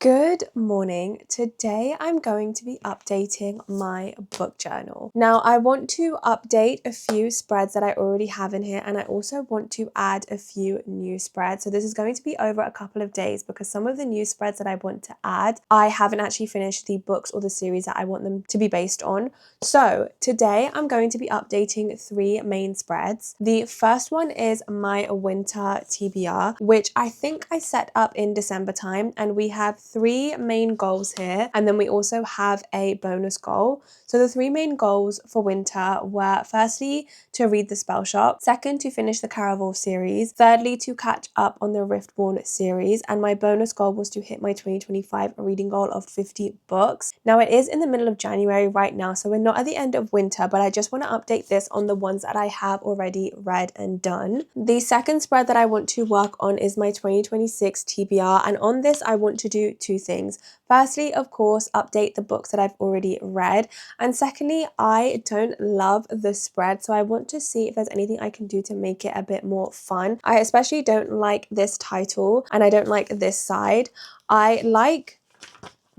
Good morning. Today I'm going to be updating my book journal. Now I want to update a few spreads that I already have in here, and I also want to add a few new spreads. So this is going to be over a couple of days because some of the new spreads that I want to add, I haven't actually finished the books or the series that I want them to be based on. So today I'm going to be updating three main spreads. The first one is my winter TBR, which I think I set up in December time, and we have three main goals here, and then we also have a bonus goal. So the three main goals for winter were firstly to read the Spell Shop, second to finish the Caraval series, thirdly to catch up on the Riftborn series, and my bonus goal was to hit my 2025 reading goal of 50 books. Now it is in the middle of January right now, so we're not at the end of winter, but I just want to update this on the ones that I have already read and done. The second spread that I want to work on is my 2026 TBR, and on this I want to do two things. Firstly, of course, update the books that I've already read, and secondly, I don't love the spread, so I want to see if there's anything I can do to make it a bit more fun. I especially don't like this title, and I don't like this side. I like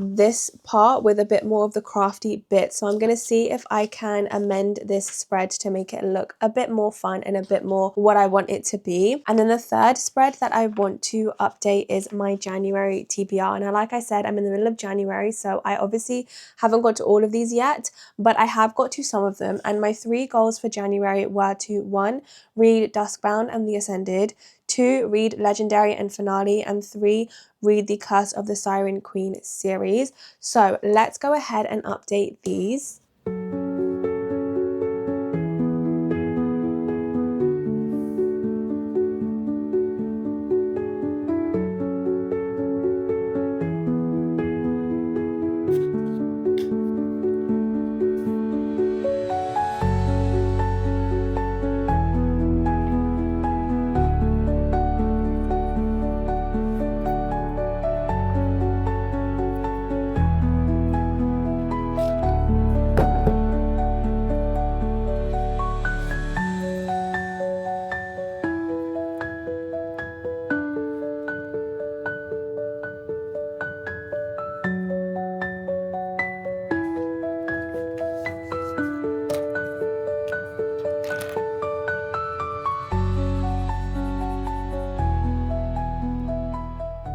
this part with a bit more of the crafty bit, so I'm going to see if I can amend this spread to make it look a bit more fun and a bit more what I want it to be. And then the third spread that I want to update is my January TBR. Now like I said, I'm in the middle of January, so I obviously haven't got to all of these yet, but I have got to some of them, and my three goals for January were to 1. Read Duskbound and the Ascended, 2. Read Legendary and Finale, and 3. Read the Curse of the Siren Queen series. So let's go ahead and update these.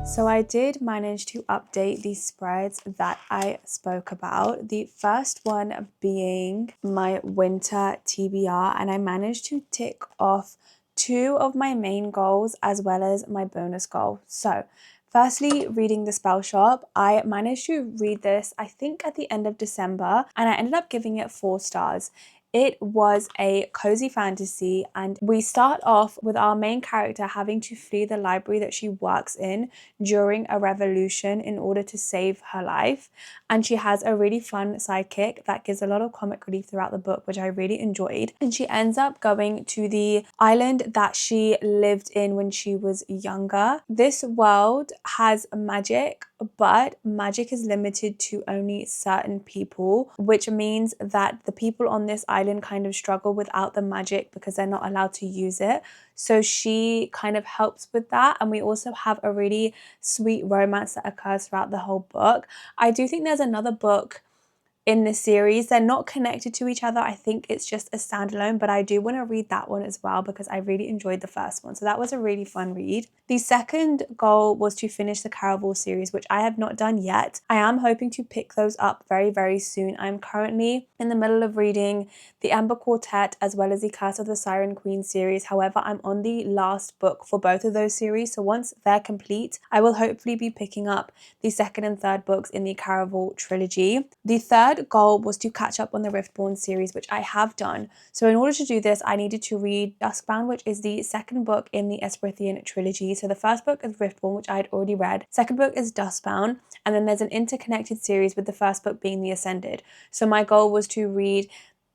So I did manage to update the spreads that I spoke about. The first one being my winter TBR, and I managed to tick off 2 of my main goals as well as my bonus goal. So firstly, reading the Spell Shop. I managed to read this, I think at the end of December, and I ended up giving it 4 stars. It was a cozy fantasy, and we start off with our main character having to flee the library that she works in during a revolution in order to save her life. And she has a really fun sidekick that gives a lot of comic relief throughout the book, which I really enjoyed. And she ends up going to the island that she lived in when she was younger. This world has magic, but magic is limited to only certain people, which means that the people on this island kind of struggle without the magic because they're not allowed to use it. So she kind of helps with that, and we also have a really sweet romance that occurs throughout the whole book. I do think there's another book in this series. They're not connected to each other. I think it's just a standalone, but I do want to read that one as well because I really enjoyed the first one. So that was a really fun read. The second goal was to finish the Caraval series, which I have not done yet. I am hoping to pick those up very, very soon. I'm currently in the middle of reading the Ember Quartet as well as the Curse of the Siren Queen series. However, I'm on the last book for both of those series. So once they're complete, I will hopefully be picking up the second and third books in the Caraval trilogy. The third goal was to catch up on the Riftborn series, which I have done. So in order to do this, I needed to read Duskbound, which is the second book in the Esperithian trilogy. So the first book is Riftborn, which I had already read. Second book is Duskbound, and then there's an interconnected series with the first book being The Ascended. So my goal was to read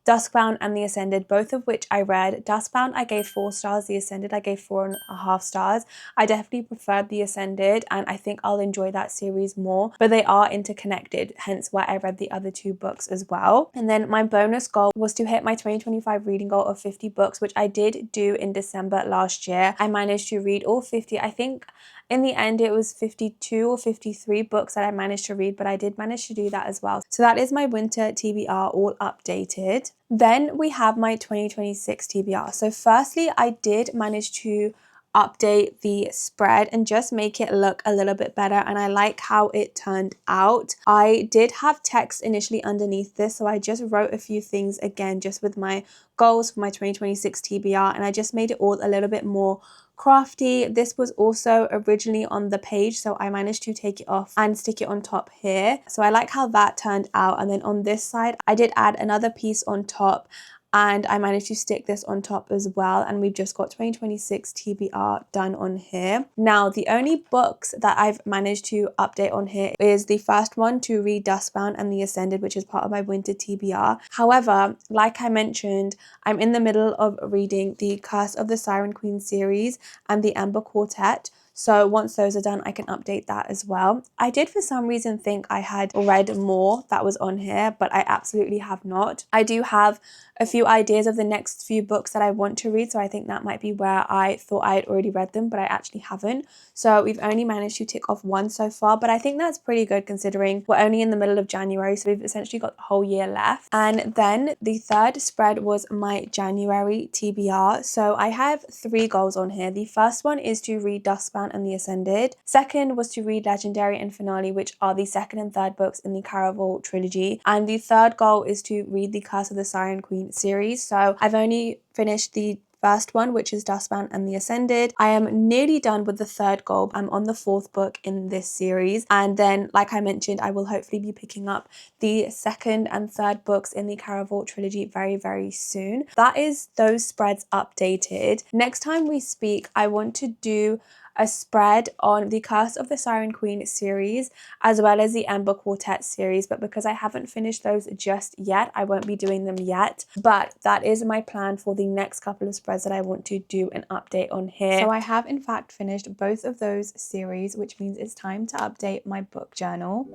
Duskbound and The Ascended, both of which I read. Duskbound I gave 4 stars, The Ascended I gave 4.5 stars. I definitely preferred The Ascended, and I think I'll enjoy that series more, but they are interconnected, hence why I read the other 2 books as well. And then my bonus goal was to hit my 2025 reading goal of 50 books, which I did do in December last year. I managed to read all 50. I think In the end, it was 52 or 53 books that I managed to read, but I did manage to do that as well. So that is my winter TBR all updated. Then we have my 2026 TBR. So firstly, I did manage to update the spread and just make it look a little bit better, and I like how it turned out. I did have text initially underneath this, so I just wrote a few things again just with my goals for my 2026 TBR, and I just made it all a little bit more crafty. This was also originally on the page, so I managed to take it off and stick it on top here. So I like how that turned out. And then on this side, I did add another piece on top, and I managed to stick this on top as well, and we've just got 2026 TBR done on here. Now, the only books that I've managed to update on here is the first one, to read Dustbound and the Ascended, which is part of my winter TBR. However, like I mentioned, I'm in the middle of reading the Curse of the Siren Queen series and the Ember Quartet. So once those are done, I can update that as well. I did for some reason think I had read more that was on here, but I absolutely have not. I do have a few ideas of the next few books that I want to read, so I think that might be where I thought I had already read them, but I actually haven't. So we've only managed to tick off one so far, but I think that's pretty good considering we're only in the middle of January, so we've essentially got the whole year left. And then the third spread was my January TBR. So I have 3 goals on here. The first one is to read Dustbound and the Ascended. Second was to read Legendary and Finale, which are the second and third books in the Caraval trilogy. And the third goal is to read the Curse of the Siren Queen series. So I've only finished the first one, which is Dustbound and the Ascended. I am nearly done with the third goal. I'm on the 4th book in this series, and then like I mentioned, I will hopefully be picking up the second and third books in the Caraval trilogy very soon. That is those spreads updated. Next time we speak, I want to do a spread on the Curse of the Siren Queen series as well as the Ember Quartet series, but because I haven't finished those just yet, I won't be doing them yet. But that is my plan for the next couple of spreads that I want to do an update on here. So I have in fact finished both of those series, which means it's time to update my book journal.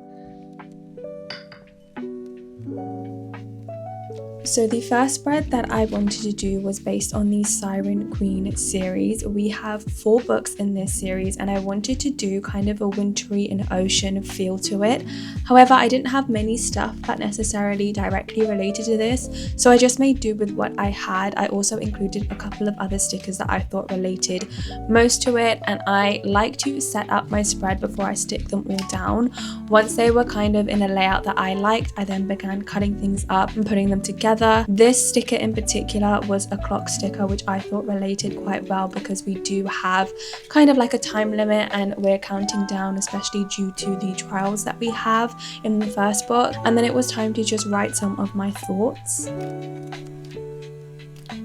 So the first spread that I wanted to do was based on the Siren Queen series. We have 4 books in this series, and I wanted to do kind of a wintry and ocean feel to it. However, I didn't have many stuff that necessarily directly related to this, so I just made do with what I had. I also included a couple of other stickers that I thought related most to it, and I like to set up my spread before I stick them all down. Once they were kind of in a layout that I liked, I then began cutting things up and putting them together. This sticker in particular was a clock sticker, which I thought related quite well because we do have kind of like a time limit and we're counting down, especially due to the trials that we have in the first book. And then it was time to just write some of my thoughts.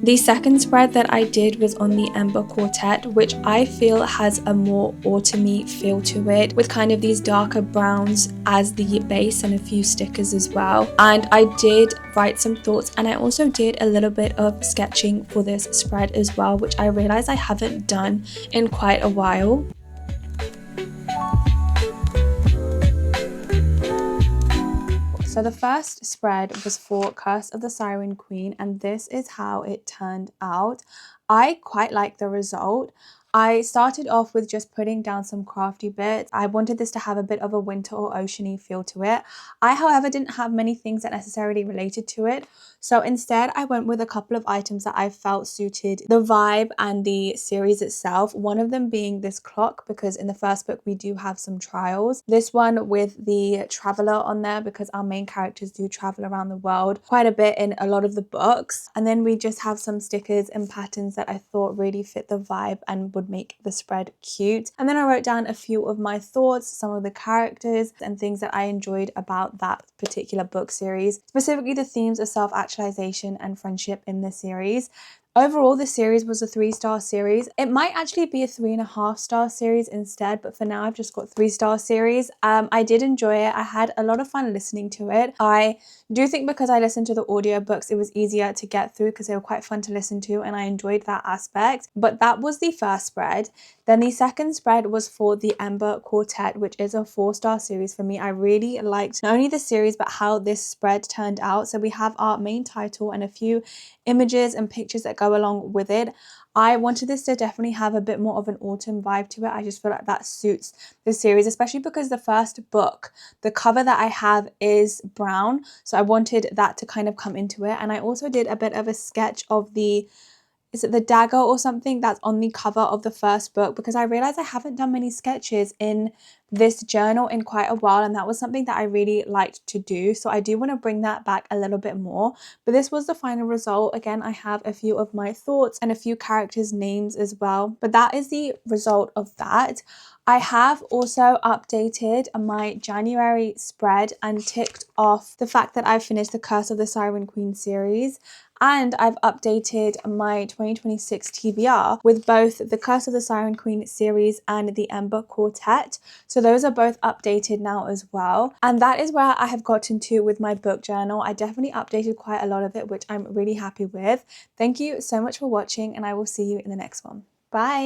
The second spread that I did was on the Ember Quartet, which I feel has a more autumny feel to it, with kind of these darker browns as the base and a few stickers as well. And I did write some thoughts, and I also did a little bit of sketching for this spread as well, which I realized I haven't done in quite a while. So the first spread was for Curse of the Siren Queen, and this is how it turned out. I quite like the result. I started off with just putting down some crafty bits. I wanted this to have a bit of a winter or oceany feel to it. I, however, didn't have many things that necessarily related to it. So instead, I went with a couple of items that I felt suited the vibe and the series itself. One of them being this clock, because in the first book, we do have some trials. This one with the traveler on there, because our main characters do travel around the world quite a bit in a lot of the books. And then we just have some stickers and patterns that I thought really fit the vibe and would make the spread cute. And then I wrote down a few of my thoughts, some of the characters and things that I enjoyed about that particular book series, specifically the themes of self-actualization and friendship in the series. Overall, the series was a 3-star series. It might actually be a 3.5-star series instead, but for now I've just got 3-star series. I did enjoy it. I had a lot of fun listening to it. I do think because I listened to the audiobooks, it was easier to get through because they were quite fun to listen to, and I enjoyed that aspect. But that was the first spread. Then the second spread was for the Ember Quartet, which is a 4-star series for me. I really liked not only the series, but how this spread turned out. So we have our main title and a few images and pictures that go go along with it. I wanted this to definitely have a bit more of an autumn vibe to it. I just feel like that suits the series, especially because the first book, the cover that I have is brown. So I wanted that to kind of come into it. And I also did a bit of a sketch of is it the dagger or something that's on the cover of the first book, because I realized I haven't done many sketches in this journal in quite a while, and that was something that I really liked to do. So I do want to bring that back a little bit more, but this was the final result. Again, I have a few of my thoughts and a few characters' names as well, but that is the result of that. I have also updated my January spread and ticked off the fact that I've finished the Curse of the Siren Queen series, and I've updated my 2026 TBR with both the Curse of the Siren Queen series and the Ember Quartet. So those are both updated now as well. And that is where I have gotten to with my book journal. I definitely updated quite a lot of it, which I'm really happy with. Thank you so much for watching, and I will see you in the next one. Bye!